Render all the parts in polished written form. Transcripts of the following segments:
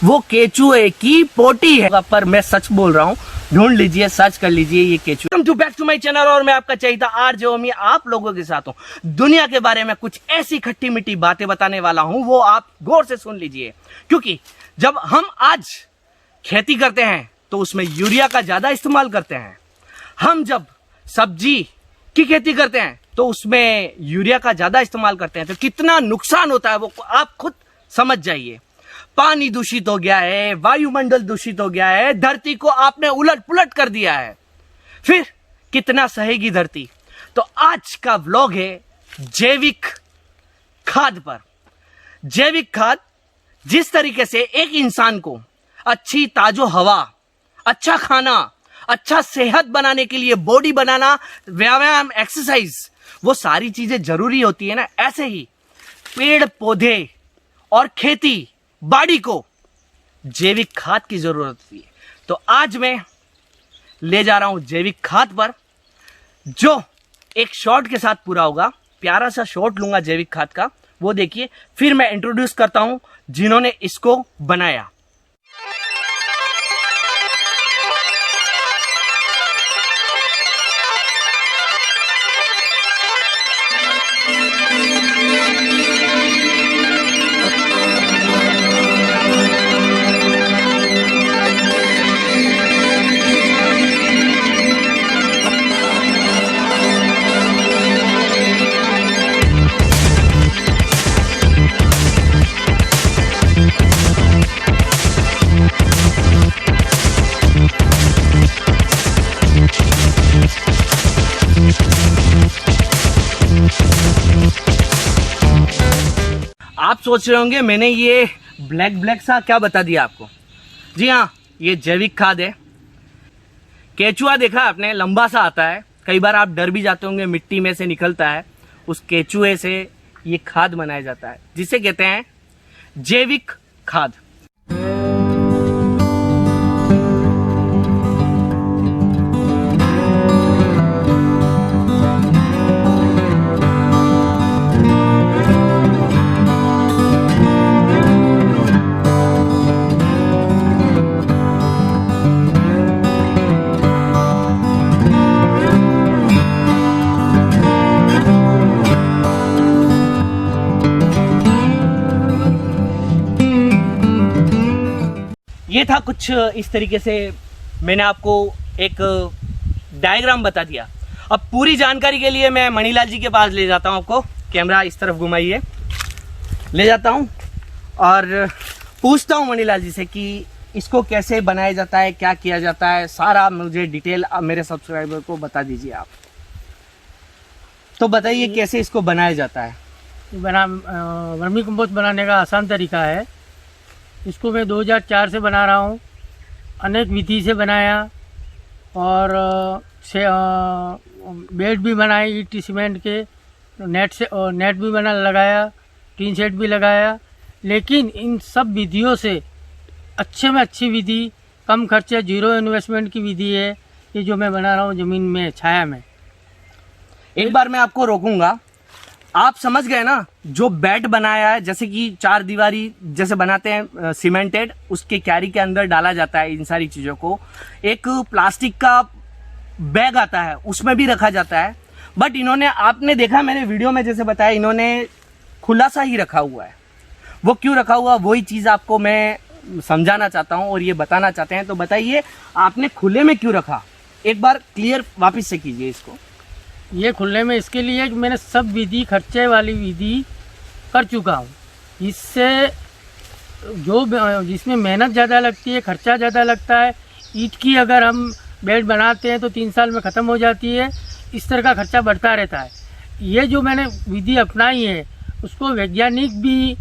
वो केचुए की पोटी है। पर मैं सच बोल रहा हूँ, ढूंढ लीजिए, सर्च कर लीजिए ये केचुए। Welcome to back to my channel और मैं आपका चहेता आरजे ओमी आप लोगों के साथ हूँ। दुनिया के बारे में कुछ ऐसी खट्टी मीठी बातें बताने वाला हूँ, वो आप गौर से सुन लीजिए। क्योंकि जब हम आज खेती करते हैं तो उसमें यूरिया का ज्यादा इस्तेमाल करते हैं। हम जब सब्जी की खेती करते हैं तो उसमें यूरिया का ज्यादा इस्तेमाल करते हैं, तो कितना नुकसान होता है वो आप खुद समझ जाइए। पानी दूषित हो गया है, वायुमंडल दूषित हो गया है, धरती को आपने उलट पुलट कर दिया है, फिर कितना सहेगी धरती। तो आज का व्लॉग है जैविक खाद पर। जैविक खाद जिस तरीके से एक इंसान को अच्छी ताजो हवा, अच्छा खाना, अच्छा सेहत बनाने के लिए, बॉडी बनाना, व्यायाम, एक्सरसाइज, वो सारी चीजें जरूरी होती है ना, ऐसे ही पेड़ पौधे और खेती बाड़ी को जैविक खाद की जरूरत होती है। तो आज मैं ले जा रहा हूं जैविक खाद पर, जो एक शॉर्ट के साथ पूरा होगा। प्यारा सा शॉर्ट लूंगा जैविक खाद का, वो देखिए, फिर मैं इंट्रोड्यूस करता हूं जिन्होंने इसको बनाया। आप सोच रहे होंगे मैंने ये ब्लैक सा क्या बता दिया आपको। जी हाँ, ये जैविक खाद है। केचुआ देखा आपने, लंबा सा आता है, कई बार आप डर भी जाते होंगे, मिट्टी में से निकलता है। उस केचुए से ये खाद बनाया जाता है, जिसे कहते हैं जैविक खाद। ये था कुछ इस तरीके से, मैंने आपको एक डायग्राम बता दिया। अब पूरी जानकारी के लिए मैं मणिलाल जी के पास ले जाता हूँ आपको। कैमरा इस तरफ घुमाइए, ले जाता हूँ और पूछता हूँ मणिलाल जी से कि इसको कैसे बनाया जाता है, क्या किया जाता है, सारा मुझे डिटेल मेरे सब्सक्राइबर को बता दीजिए आप। तो बताइए कैसे इसको बनाया जाता है। वर्मी कंपोस्ट बनाने का आसान तरीका है। इसको मैं 2004 से बना रहा हूँ। अनेक विधि से बनाया और बेड भी बनाए ईट सीमेंट के, नेट भी बना लगाया, टीन शेड भी लगाया। लेकिन इन सब विधियों से अच्छे में अच्छी विधि, कम खर्चे, जीरो इन्वेस्टमेंट की विधि है ये जो मैं बना रहा हूँ ज़मीन में, छाया में। एक बार मैं आपको रोकूंगा। आप समझ गए ना, जो बेड बनाया है, जैसे कि 4 दीवारी जैसे बनाते हैं सीमेंटेड, उसके कैरी के अंदर डाला जाता है इन सारी चीजों को। एक प्लास्टिक का बैग आता है, उसमें भी रखा जाता है। बट इन्होंने, आपने देखा मैंने वीडियो में जैसे बताया, इन्होंने खुला सा ही रखा हुआ है। वो क्यों रखा हुआ, वही चीज आपको मैं समझाना चाहता हूँ और ये बताना चाहते हैं। तो बताइए आपने खुले में क्यों रखा, एक बार क्लियर वापिस से कीजिए इसको। ये खुलने में इसके लिए कि मैंने सब विधि, खर्चे वाली विधि कर चुका हूँ। इससे जो जिसमें मेहनत ज़्यादा लगती है, खर्चा ज़्यादा लगता है। ईंट की अगर हम बेड बनाते हैं तो 3 साल में ख़त्म हो जाती है, इस तरह का खर्चा बढ़ता रहता है। ये जो मैंने विधि अपनाई है उसको वैज्ञानिक भी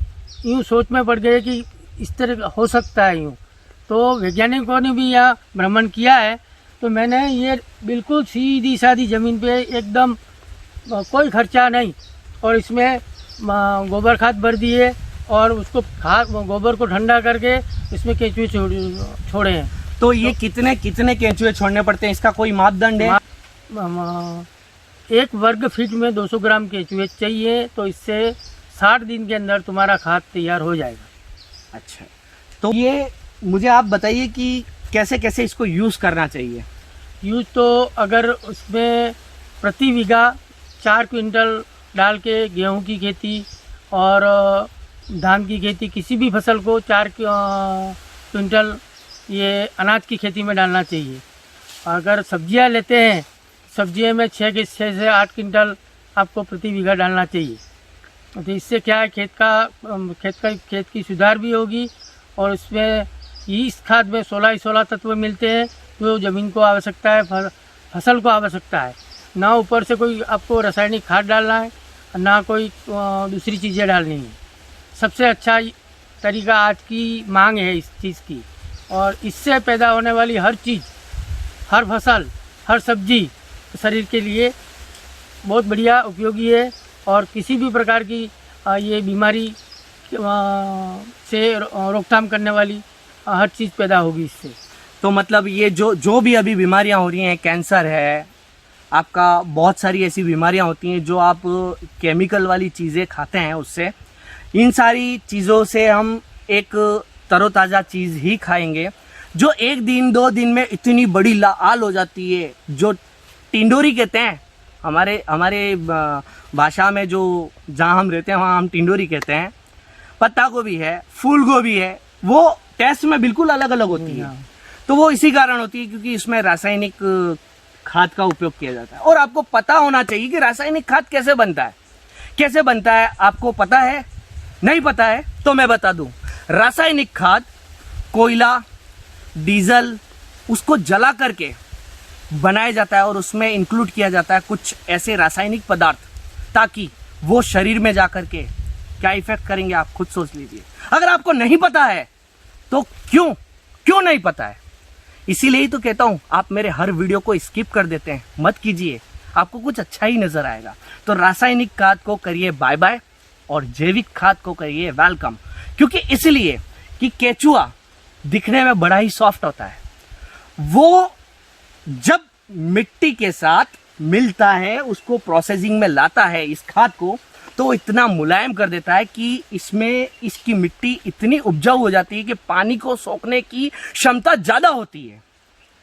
यूँ सोच में पड़ गए कि इस तरह हो सकता है यूँ, तो वैज्ञानिकों ने भी यहाँ भ्रमण किया है। तो मैंने ये बिल्कुल सीधी सादी ज़मीन पे एकदम कोई खर्चा नहीं, और इसमें गोबर खाद भर दिए और उसको गोबर को ठंडा करके इसमें केंचुए छोड़े हैं। तो ये कितने केंचुए छोड़ने पड़ते हैं, इसका कोई मापदंड है? 1 वर्ग फीट में 200 ग्राम केंचुए चाहिए, तो इससे 60 दिन के अंदर तुम्हारा खाद तैयार हो जाएगा। अच्छा, तो ये मुझे आप बताइए कि कैसे कैसे इसको यूज़ करना चाहिए। यूज तो अगर उसमें प्रति बीघा 4 क्विंटल डाल के गेहूं की खेती और धान की खेती, किसी भी फसल को 4 क्विंटल ये अनाज की खेती में डालना चाहिए। अगर सब्जियां लेते हैं, सब्जियों में 6 से 8 क्विंटल आपको प्रति बीघा डालना चाहिए। तो इससे क्या है, खेत की सुधार भी होगी और उसमें इस खाद में 16 तत्व मिलते हैं जो ज़मीन को आवश्यकता है, फसल को आवश्यकता है। ना ऊपर से कोई आपको रासायनिक खाद डालना है, ना कोई दूसरी चीज़ें डालनी है। सबसे अच्छा तरीका आज की मांग है इस चीज़ की, और इससे पैदा होने वाली हर चीज़, हर फसल, हर सब्जी शरीर के लिए बहुत बढ़िया उपयोगी है। और किसी भी प्रकार की ये बीमारी से रोकथाम करने वाली हर चीज़ पैदा होगी इससे। तो मतलब ये जो भी अभी बीमारियां हो रही हैं, कैंसर है आपका, बहुत सारी ऐसी बीमारियां होती हैं जो आप केमिकल वाली चीज़ें खाते हैं उससे, इन सारी चीज़ों से हम एक तरोताज़ा चीज़ ही खाएंगे जो 1 दिन 2 दिन में इतनी बड़ी लाल हो जाती है, जो टिंडोरी कहते हैं। हमारे भाषा में जो जहाँ हम रहते हैं वहाँ हम टिंडोरी कहते हैं। पत्ता गोभी है, फूल गोभी है, वो टेस्ट में बिल्कुल अलग अलग होती है। तो वो इसी कारण होती है क्योंकि इसमें रासायनिक खाद का उपयोग किया जाता है। और आपको पता होना चाहिए कि रासायनिक खाद कैसे बनता है। कैसे बनता है आपको पता है? नहीं पता है तो मैं बता दूं। रासायनिक खाद कोयला, डीजल, उसको जला करके बनाया जाता है और उसमें इंक्लूड किया जाता है कुछ ऐसे रासायनिक पदार्थ, ताकि वो शरीर में जाकर के क्या इफेक्ट करेंगे आप खुद सोच लीजिए। अगर आपको नहीं पता है तो क्यों नहीं पता है? इसीलिए ही तो कहता हूं आप मेरे हर वीडियो को स्किप कर देते हैं, मत कीजिए, आपको कुछ अच्छा ही नजर आएगा। तो रासायनिक खाद को करिए बाय बाय और जैविक खाद को करिए वेलकम। क्योंकि इसलिए कि केचुआ दिखने में बड़ा ही सॉफ्ट होता है, वो जब मिट्टी के साथ मिलता है, उसको प्रोसेसिंग में लाता है इस खाद को, तो इतना मुलायम कर देता है कि इसमें इसकी मिट्टी इतनी उपजाऊ हो जाती है कि पानी को सोखने की क्षमता ज्यादा होती है।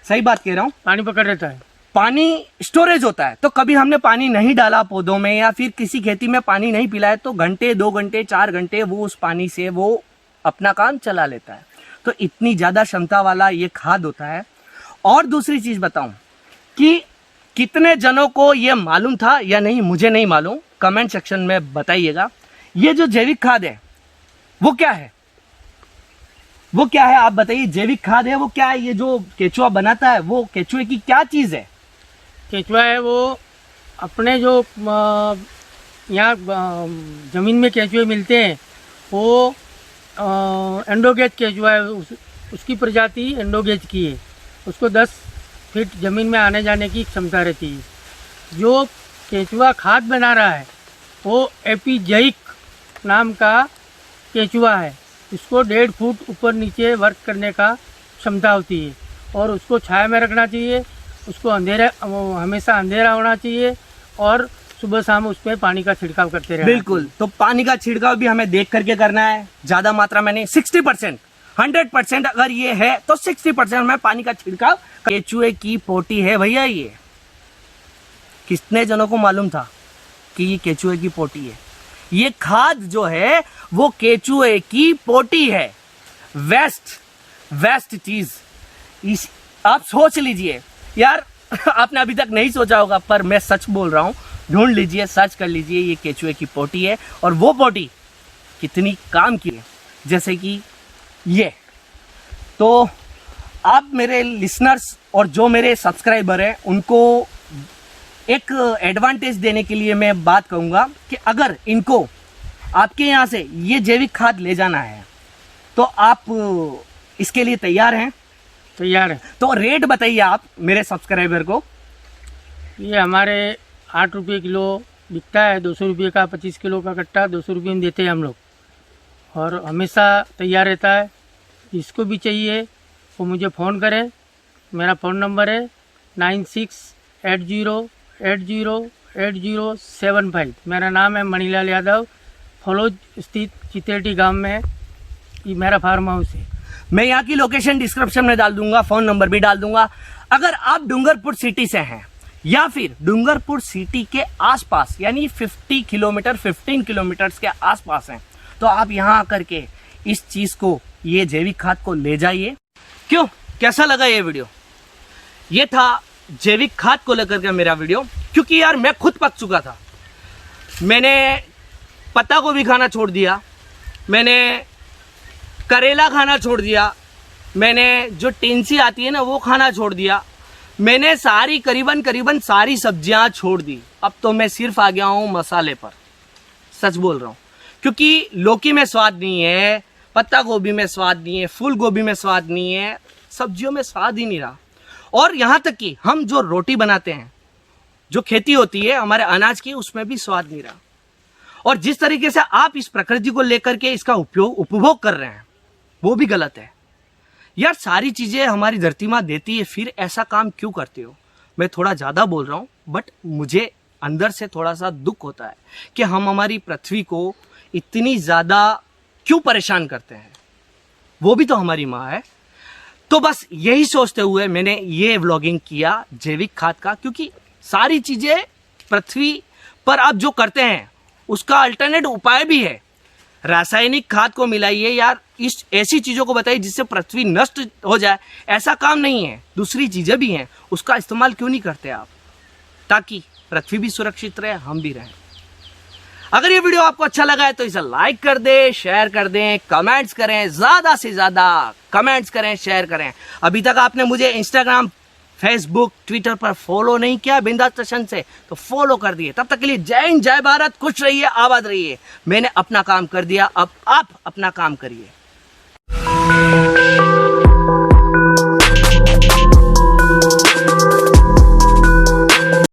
सही बात कह रहा हूँ? पानी पकड़ रहता है, पानी स्टोरेज होता है। तो कभी हमने पानी नहीं डाला पौधों में या फिर किसी खेती में पानी नहीं पिलाया तो घंटे 2 घंटे 4 घंटे वो उस पानी से वो अपना काम चला लेता है। तो इतनी ज्यादा क्षमता वाला ये खाद होता है। और दूसरी चीज बताऊं कि कितने जनों को ये मालूम था या नहीं, मुझे नहीं मालूम, कमेंट सेक्शन में बताइएगा। ये जो जैविक खाद है वो क्या है? वो क्या है आप बताइए। जैविक खाद है वो क्या है? ये जो केचुआ बनाता है वो केचुए की क्या चीज है? केचुआ है वो अपने जो यहाँ ज़मीन में केचुए मिलते हैं वो एंडोगेज केचुआ है, उसकी प्रजाति एंडोगेज की है। उसको 10 फीट ज़मीन में आने जाने की क्षमता रहती है। जो केचुआ खाद बना रहा है वो एपीजैइक नाम का केचुआ है। इसको 1.5 फुट ऊपर नीचे वर्क करने का क्षमता होती है और उसको छाया में रखना चाहिए। उसको हमेशा अंधेरा होना चाहिए और सुबह शाम उस पर पानी का छिड़काव करते रहना। बिल्कुल। तो पानी का छिड़काव भी हमें देख करके करना है, ज्यादा मात्रा में नहीं। 60%, 100% अगर ये है तो 60% में पानी का छिड़काव। केचुए की पोटी है भैया ये। कितने जनों को मालूम था कि ये केचुए की पोटी है? ये खाद जो है वो केचुए की पोटी है। वेस्ट चीज इस आप सोच लीजिए यार। आपने अभी तक नहीं सोचा होगा पर मैं सच बोल रहा हूं। ढूंढ लीजिए, सर्च कर लीजिए, ये केचुए की पोटी है। और वो पोटी कितनी काम की है, जैसे कि ये। तो आप मेरे लिसनर्स और जो मेरे सब्सक्राइबर हैं उनको एक एडवांटेज देने के लिए मैं बात कहूँगा कि अगर इनको आपके यहाँ से ये जैविक खाद ले जाना है तो आप इसके लिए तैयार हैं? तैयार है। तो रेट बताइए आप मेरे सब्सक्राइबर को। ये हमारे 8 रुपये किलो बिकता है, 200 रुपये का 25 किलो का कट्टा 200 रुपये में देते हैं हम लोग। और हमेशा तैयार रहता है। जिसको भी चाहिए वो मुझे फ़ोन करें। मेरा फ़ोन नंबर है 9680808075। मेरा नाम है मणिलाल यादव। फलोज स्थित चितेटी गांव में ये मेरा फार्म हाउस है। मैं यहाँ की लोकेशन डिस्क्रिप्शन में डाल दूंगा, फोन नंबर भी डाल दूंगा। अगर आप डूंगरपुर सिटी से हैं या फिर डूंगरपुर सिटी के आसपास यानी 15 किलोमीटर के आसपास हैं, तो आप यहाँ आकर के इस चीज को, ये जैविक खाद को ले जाइए। क्यों, कैसा लगा ये वीडियो? ये था जैविक खाद को लेकर के मेरा वीडियो, क्योंकि यार मैं खुद पक चुका था। मैंने पत्ता गोभी खाना छोड़ दिया, मैंने करेला खाना छोड़ दिया, मैंने जो टेंसी आती है ना वो खाना छोड़ दिया, मैंने सारी करीबन सारी सब्जियां छोड़ दी। अब तो मैं सिर्फ आ गया हूँ मसाले पर, सच बोल रहा हूँ। क्योंकि लौकी में स्वाद नहीं है, पत्ता गोभी में स्वाद नहीं है, फूल गोभी में स्वाद नहीं है, सब्जियों में स्वाद ही नहीं रहा। और यहाँ तक कि हम जो रोटी बनाते हैं, जो खेती होती है हमारे अनाज की, उसमें भी स्वाद नहीं रहा। और जिस तरीके से आप इस प्रकृति को लेकर के इसका उपभोग कर रहे हैं, वो भी गलत है। यार सारी चीजें हमारी धरती माँ देती है, फिर ऐसा काम क्यों करते हो? मैं थोड़ा ज्यादा बोल रहा हूँ, बट मुझे अंदर से थोड़ा सा दुख होता है कि हम हमारी पृथ्वी को इतनी ज्यादा क्यों परेशान करते हैं। वो भी तो हमारी माँ है। तो बस यही सोचते हुए मैंने ये व्लॉगिंग किया जैविक खाद का, क्योंकि सारी चीजें पृथ्वी पर आप जो करते हैं उसका अल्टरनेट उपाय भी है। रासायनिक खाद को मिलाइए यार, इस ऐसी चीजों को बताइए जिससे पृथ्वी नष्ट हो जाए, ऐसा काम नहीं है। दूसरी चीजें भी हैं, उसका इस्तेमाल क्यों नहीं करते आप, ताकि पृथ्वी भी सुरक्षित रहे, हम भी रहें। अगर ये वीडियो आपको अच्छा लगा है तो इसे लाइक कर दें, शेयर कर दें, कमेंट्स करें, ज्यादा से ज्यादा कमेंट्स करें, शेयर करें। अभी तक आपने मुझे इंस्टाग्राम, फेसबुक, ट्विटर पर फॉलो नहीं किया बिंदास स्टेशन से, तो फॉलो कर दिए। तब तक के लिए जय हिंद, जय भारत, खुश रहिए, आबाद रहिए। मैंने अपना काम कर दिया, अब आप अपना काम करिए।